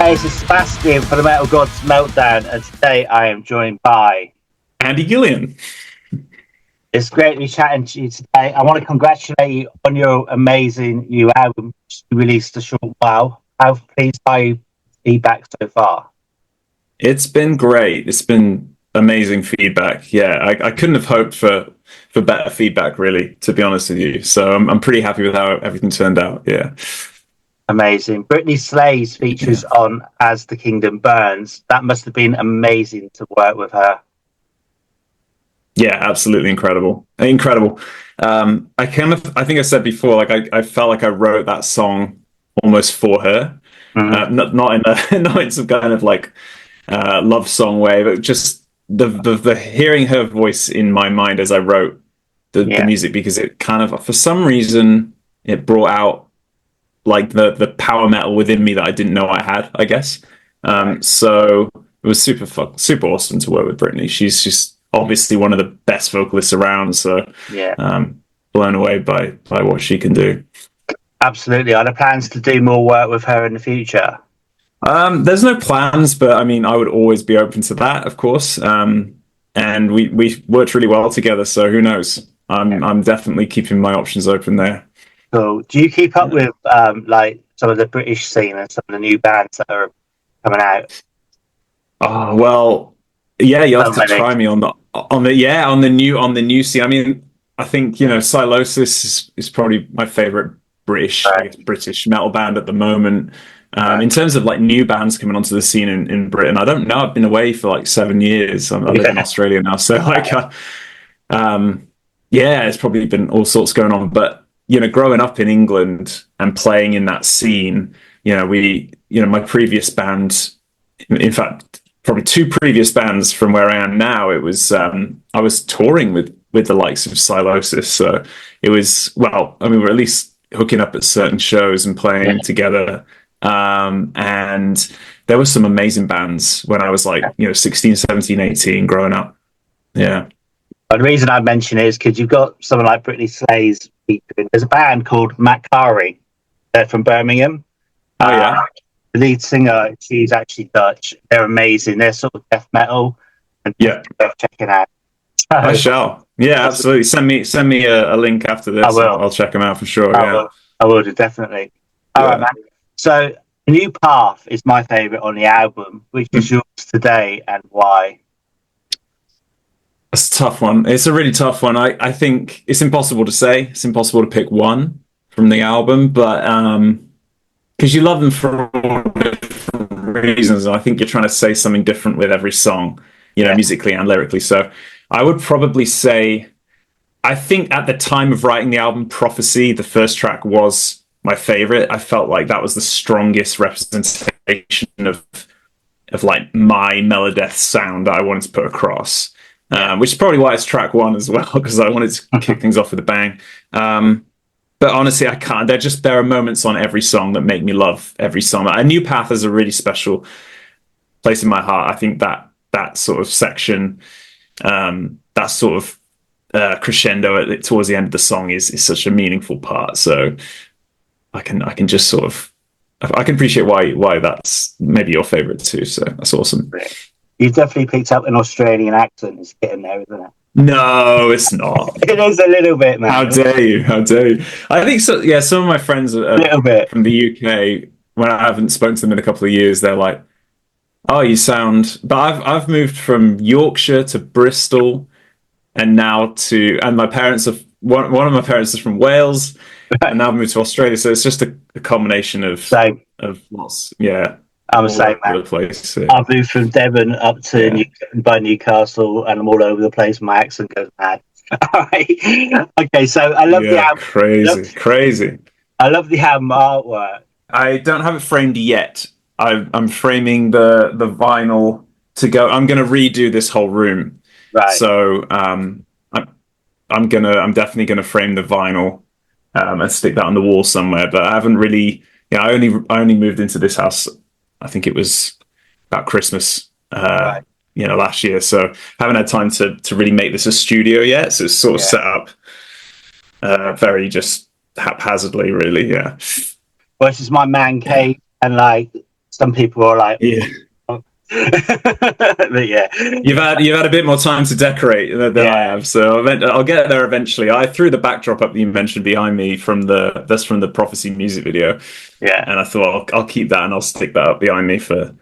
Hi, this is Sebastian for the Metal Gods Meltdown, and today I am joined by Andy Gillion. It's great to be chatting to you today. I want to congratulate you on your amazing new album, which you released a short while. How pleased are you with feedback so far? It's been great. It's been amazing feedback. Yeah, I couldn't have hoped for better feedback, really, to be honest with you. So I'm pretty happy with how everything turned out. Yeah. Amazing. Britney Slayes features on As the Kingdom Burns. That must have been amazing to work with her. Yeah, absolutely incredible. Incredible. I think I said before, like I felt like I wrote that song almost for her. Mm-hmm. Not in a not in some kind of like love song way, but just the hearing her voice in my mind as I wrote the music, because it kind of, for some reason, it brought out like the power metal within me that I didn't know I had, I guess. So it was super awesome to work with Britney. She's just obviously one of the best vocalists around. So blown away by what she can do. Absolutely. Are there plans to do more work with her in the future? There's no plans, but I mean, I would always be open to that, of course. And we worked really well together, so who knows? I'm definitely keeping my options open there. Cool. Do you keep up with like some of the British scene and some of the new bands that are coming out? Oh well, yeah, you'll have to try me on the new scene. I mean, I think Silosis is probably my favorite British metal band at the moment. In terms of like new bands coming onto the scene in Britain, I don't know. I've been away for like 7 years. I live in Australia now, so like, it's probably been all sorts going on. But growing up in England and playing in that scene, my previous band, in fact, probably two previous bands from where I am now, it was I was touring with the likes of Silosis, so it was, well, I mean, we're at least hooking up at certain shows and playing together. And there were some amazing bands when I was like 16, 17, 18 growing up. Yeah. And the reason I mention it is because you've got someone like Britney Slayes featuring. There's a band called Macari. They're from Birmingham. Oh yeah. The lead singer, she's actually Dutch. They're amazing. They're sort of death metal, and worth checking out. I shall. Yeah, absolutely. Send me a link after this. I will. I'll check them out for sure. I will do, definitely. All right, man. So, New Path is my favourite on the album. Which is yours today, and why? It's a tough one. It's a really tough one. I think it's impossible to say. It's impossible to pick one from the album, but because you love them for all different reasons, and I think you're trying to say something different with every song, musically and lyrically. So I would probably say, I think at the time of writing the album, Prophecy, the first track, was my favorite. I felt like that was the strongest representation of like my Melodeath sound that I wanted to put across. Which is probably why it's track one as well, because I wanted to kick things off with a bang. But honestly, I can't. There are moments on every song that make me love every song. A New Path has a really special place in my heart. I think that sort of section, that sort of crescendo towards the end of the song is such a meaningful part. So I can just sort of, I can appreciate why that's maybe your favorite too. So that's awesome. You've definitely picked up an Australian accent. It's getting there, isn't it? No, it's not. It is a little bit, man. How dare you? How dare you? I think so. Yeah, some of my friends are from the UK. When I haven't spoken to them in a couple of years, they're like, "Oh, you sound." But I've moved from Yorkshire to Bristol, and my parents are one of my parents is from Wales, and now I've moved to Australia. So it's just a combination of lots. Yeah. I'm the same, man. Place, yeah. I've moved from Devon up to Newcastle, and I'm all over the place. My accent goes mad. All right. Okay, so I love the album. Crazy. I love the album artwork. I don't have it framed yet. I'm framing the vinyl to go. I'm going to redo this whole room. Right. So I'm definitely going to frame the vinyl and stick that on the wall somewhere. But I haven't really. I only moved into this house, I think it was about Christmas, last year. So haven't had time to really make this a studio yet. So it's sort of set up very just haphazardly, really. Yeah. Well, this is my man cave, and like Some people are like, Yeah. but yeah, You've had a bit more time to decorate than I have, so I'll get there eventually. I threw the backdrop up that you mentioned behind me from the Prophecy music video, yeah, and I thought I'll keep that and I'll stick that up behind me for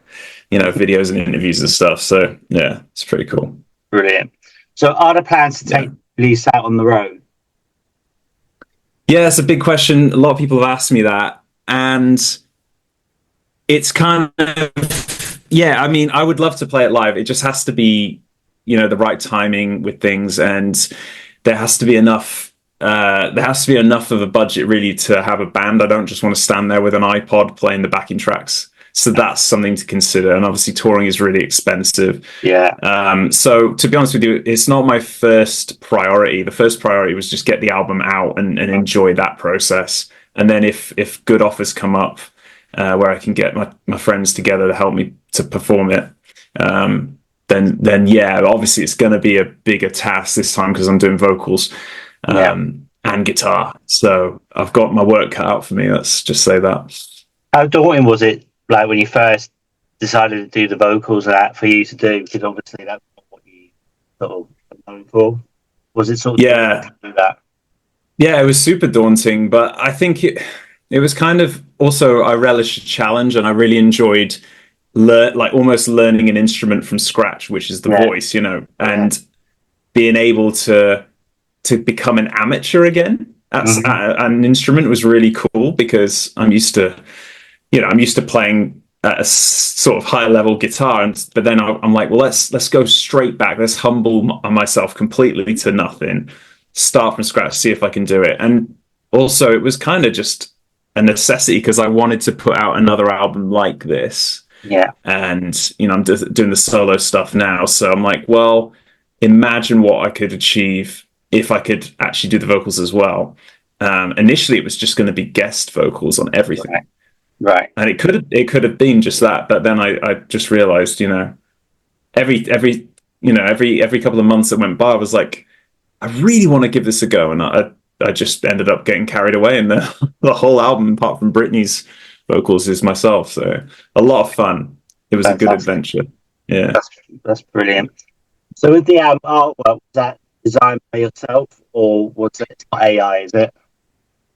videos and interviews and stuff. So yeah, it's pretty cool. brilliant. So, are there plans to take the release out on the road? Yeah, it's a big question. A lot of people have asked me that, and it's kind of, yeah, I mean, I would love to play it live. It just has to be, the right timing with things, and there has to be enough. There has to be enough of a budget really to have a band. I don't just want to stand there with an iPod playing the backing tracks. So that's something to consider. And obviously, touring is really expensive. Yeah. So to be honest with you, it's not my first priority. The first priority was just get the album out and enjoy that process. And then if good offers come up, where I can get my friends together to help me to perform it, then yeah, obviously it's going to be a bigger task this time because I'm doing vocals and guitar. So I've got my work cut out for me. Let's just say that. How daunting was it, like when you first decided to do the vocals and that for you to do? Because obviously that's not what you sort of are known for. Was it sort of Yeah, to do that? yeah, it was super daunting, but I think it was kind of also I relished a challenge and I really enjoyed almost learning an instrument from scratch, which is the voice, and being able to become an amateur again at an instrument was really cool because I'm used to playing at a sort of high level guitar, but then I'm like, well, let's go straight back. Let's humble myself completely to nothing, start from scratch, see if I can do it. And also, it was kind of just a necessity because I wanted to put out another album like this. Yeah. And I'm doing the solo stuff now, so I'm like, well, imagine what I could achieve if I could actually do the vocals as well. Initially, it was just going to be guest vocals on everything. Right. And it could have been just that, but then I just realized, every couple of months that went by, I was like, I really want to give this a go, and I just ended up getting carried away, and the whole album, apart from Britney's vocals, is myself. So a lot of fun. It was a good adventure. Yeah, that's brilliant. So with the album artwork, was that designed by yourself, or was it, it's not AI? Is it?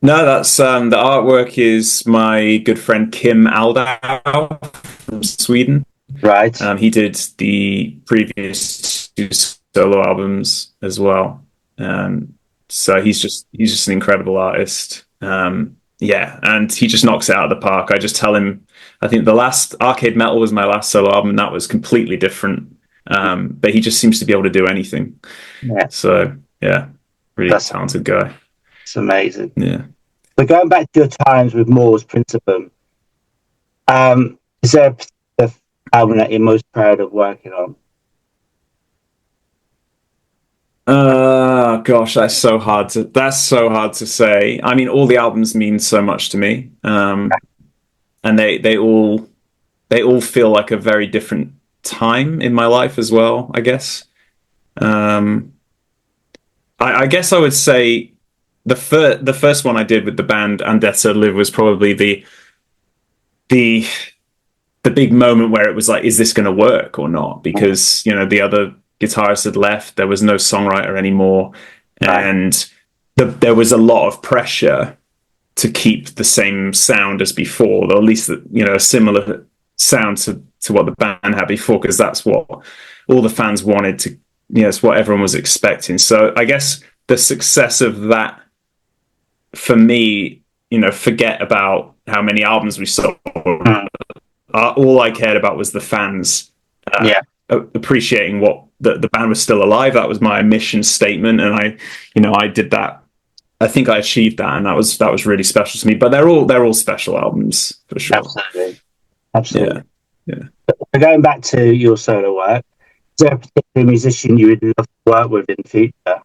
No, that's the artwork is my good friend Kim Aldau from Sweden. Right. He did the previous 2 solo albums as well. So he's just an incredible artist. Yeah, and he just knocks it out of the park. I just tell him, I think the last Arcade Metal was my last solo album, and that was completely different. But he just seems to be able to do anything. Yeah. So yeah, really talented guy. It's amazing. Yeah. But going back to your times with Mors Principium, is there a particular album that you're most proud of working on? Gosh, that's so hard to say. I mean, all the albums mean so much to me, and they all feel like a very different time in my life as well, I guess. I guess I would say the first one I did with the band Andetta Live was probably the big moment where it was like, is this going to work or not? Because the other guitarist had left, there was no songwriter anymore, and there was a lot of pressure to keep the same sound as before, or at least a similar sound to what the band had before, because that's what all the fans wanted to, it's what everyone was expecting. So I guess the success of that, for me, forget about how many albums we sold. All I cared about was the fans appreciating what the band was still alive. That was my mission statement, and I did that. I think I achieved that, and that was really special to me. But they're all special albums for sure. Absolutely. Yeah. So going back to your solo work, is there a particular musician you would love to work with in the future?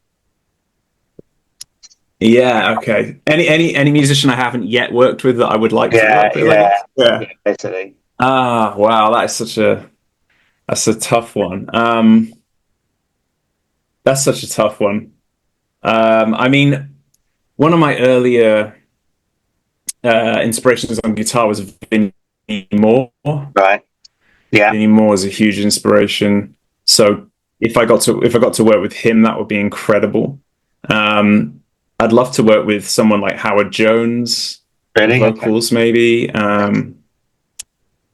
Yeah. Okay. Any musician I haven't yet worked with that I would like to work with? Yeah. Basically. Wow. That's a tough one. That's such a tough one. I mean, one of my earlier inspirations on guitar was Vintage Moore. Right. Yeah. Danny Moore is a huge inspiration. So if I got to work with him, that would be incredible. I'd love to work with someone like Howard Jones, Really? vocals maybe.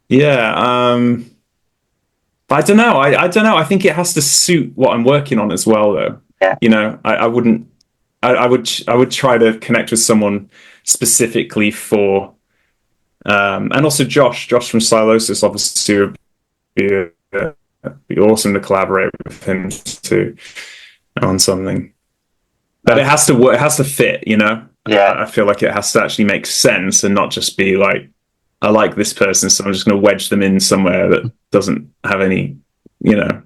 Yeah. But I don't know. I don't know. I think it has to suit what I'm working on as well, though. Yeah. You know, I wouldn't. I would try to connect with someone specifically for. And also Josh from Stylosis, obviously, would be awesome to collaborate with him too on something. But it has to work. It has to fit. You know. Yeah. I feel like it has to actually make sense and not just be like, I like this person, so I'm just going to wedge them in somewhere that doesn't have any, you know.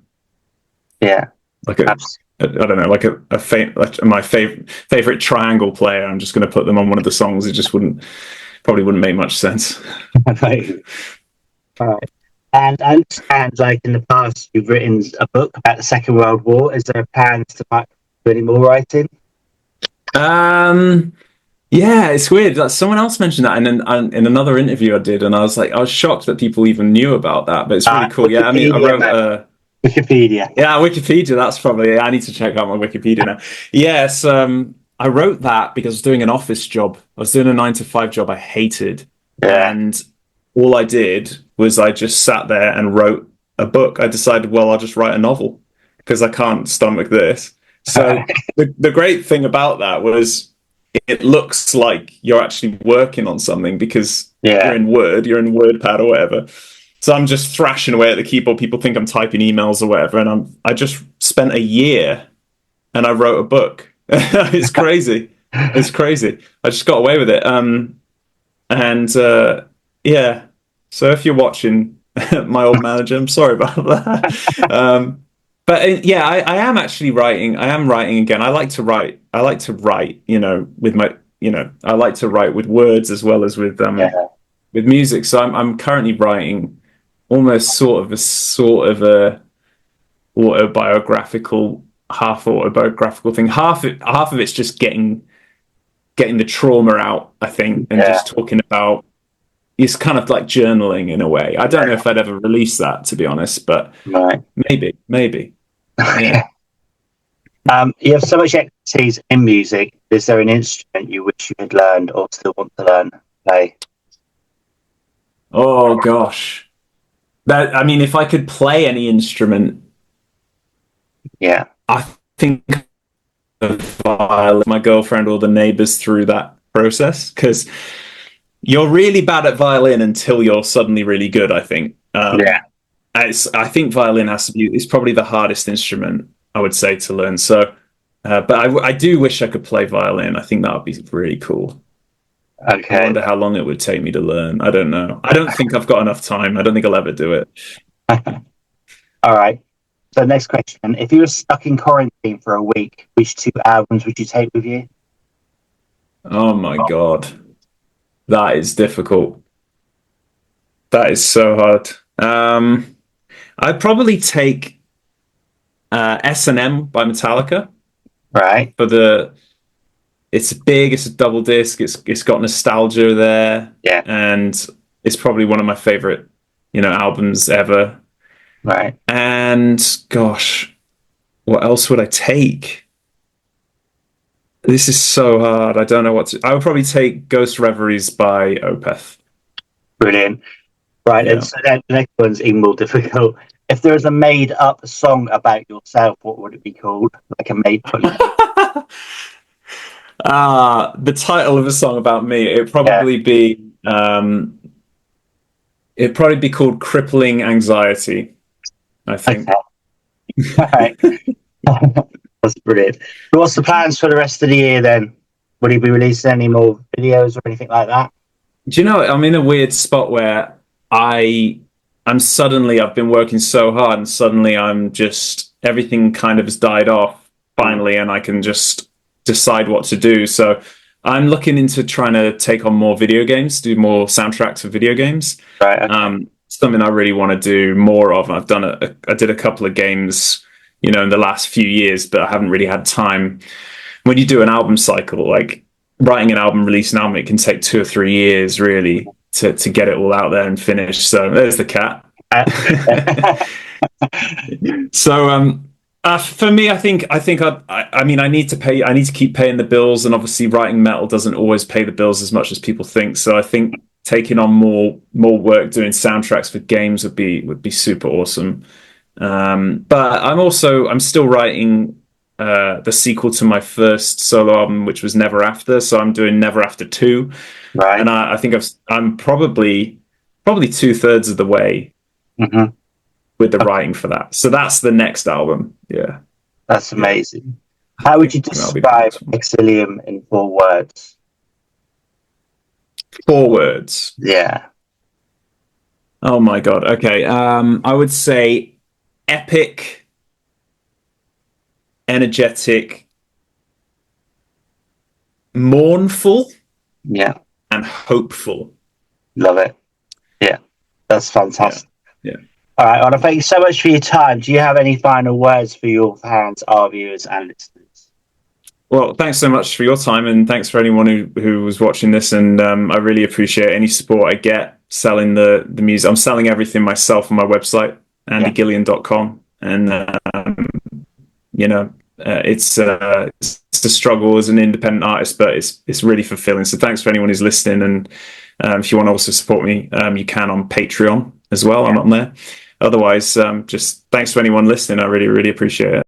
Yeah. Like I don't know, like like my favorite triangle player. I'm just going to put them on one of the songs. It just probably wouldn't make much sense. Right. All right. And I understand, like in the past, you've written a book about the Second World War. Is there plans to do any more writing? Yeah, it's weird. Like, someone else mentioned that in another interview I did, and I was shocked that people even knew about that. But it's really cool. Yeah, I mean, I wrote Wikipedia. Yeah, Wikipedia. That's probably. I need to check out my Wikipedia now. Yes, I wrote that because I was doing an office job. I was doing a 9 to 5 job I hated, and all I did was I just sat there and wrote a book. I decided, well, I'll just write a novel because I can't stomach this. So the great thing about that was it looks like you're actually working on something because you're in WordPad or whatever. So I'm just thrashing away at the keyboard. People think I'm typing emails or whatever, and I just spent a year and I wrote a book. It's crazy. It's crazy. I just got away with it. Yeah. So if you're watching, my old manager, I'm sorry about that. But yeah, I am actually writing. I am writing again. I like to write. You know, with my, you know, I like to write with words as well as with music. So I'm currently writing almost sort of a autobiographical, half autobiographical thing. Half of it's just getting the trauma out, I think, and just talking about. It's kind of like journaling in a way. I don't know if I'd ever release that, to be honest, but maybe. Yeah. You have so much expertise in music. Is there an instrument you wish you had learned or still want to learn to play? Oh gosh, I mean, if I could play any instrument, I think the violin. My girlfriend or the neighbors through that process, because you're really bad at violin until you're suddenly really good, I think. I think violin has to be. It's probably the hardest instrument, I would say, to learn. So, but I do wish I could play violin. I think that would be really cool. Okay. I wonder how long it would take me to learn. I don't know. I don't think I've got enough time. I don't think I'll ever do it. All right. So next question. If you were stuck in quarantine for a week, which 2 albums would you take with you? Oh my God. That is difficult. That is so hard. I'd probably take S&M by Metallica. Right. It's big, it's a double disc, it's got nostalgia there. Yeah. And it's probably one of my favorite, albums ever. Right. And gosh, what else would I take? This is so hard. I don't know what to. I would probably take Ghost Reveries by Opeth. Brilliant. Right, yeah. And so then the next one's even more difficult. If there was a made-up song about yourself, what would it be called? Like a made-up. The title of a song about me, it'd probably be called Crippling Anxiety, I think. Okay. That's brilliant. What's the plans for the rest of the year then? Would he be releasing any more videos or anything like that? Do you know, I'm in a weird spot where I've been working so hard and suddenly everything kind of has died off finally, and I can just decide what to do. So I'm looking into trying to take on more video games, do more soundtracks for video games. Right. Okay. Something I really want to do more of. I did a couple of games, in the last few years, but I haven't really had time. When you do an album cycle, like writing an album, release an album, it can take 2 or 3 years really to get it all out there and finish. So there's the cat. So for me, I think I mean I need to keep paying the bills, and obviously writing metal doesn't always pay the bills as much as people think. So I think taking on more work doing soundtracks for games would be super awesome. But I'm still writing the sequel to my first solo album, which was Never After. So I'm doing Never After 2. Right. And I think I'm probably 2/3 of the way with the writing for that. So that's the next album. Yeah. That's amazing. How would you describe Exilium in 4 words? 4 words. Yeah. Oh my God. Okay. I would say epic, energetic, mournful, and hopeful. Love it. Yeah. That's fantastic. Yeah. All right. I want to thank you so much for your time. Do you have any final words for your fans, our viewers, and listeners? Well, thanks so much for your time, and thanks for anyone who was watching this. And I really appreciate any support I get selling the music. I'm selling everything myself on my website, andygillion.com, and it's a struggle as an independent artist, but it's really fulfilling. So thanks for anyone who's listening, and if you want to also support me, you can on Patreon as well. I'm on there. Otherwise, just thanks to anyone listening. I really, really appreciate it.